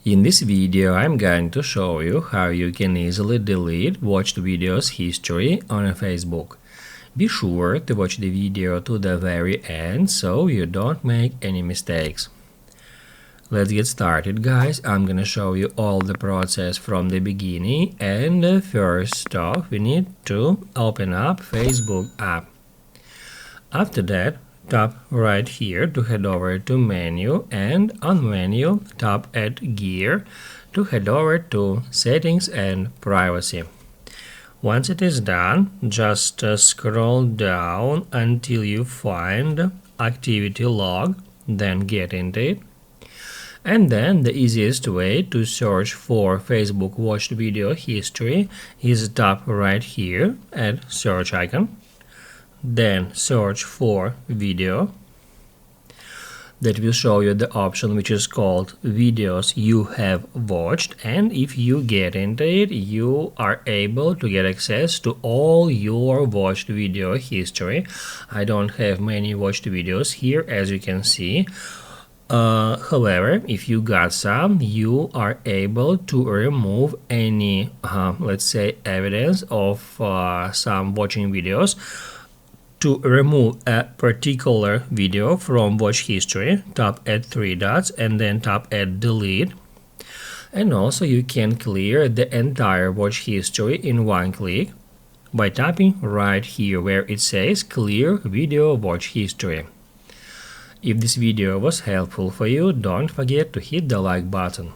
In this video, I'm going to show you how you can easily delete watched videos history on a Facebook. Be sure to watch the video to the very end so you don't make any mistakes. Let's get started, guys. I'm gonna show you all the process from the beginning, and first off we need to open up Facebook app. After that, tap right here to head over to menu, and on menu tap add gear to head over to settings and privacy. Once it is done, just scroll down until you find activity log, then get into it. And then the easiest way to search for Facebook watched video history is tap right here at search icon. Then search for video. That will show you the option which is called videos you have watched, and if you get into it, you are able to get access to all your watched video history. I don't have many watched videos here, as you can see. However, if you got some, you are able to remove any, let's say, evidence of some watching videos. To remove a particular video from watch history, tap add three dots and then tap add delete. And also you can clear the entire watch history in one click by tapping right here where it says clear video watch history. If this video was helpful for you, don't forget to hit the like button.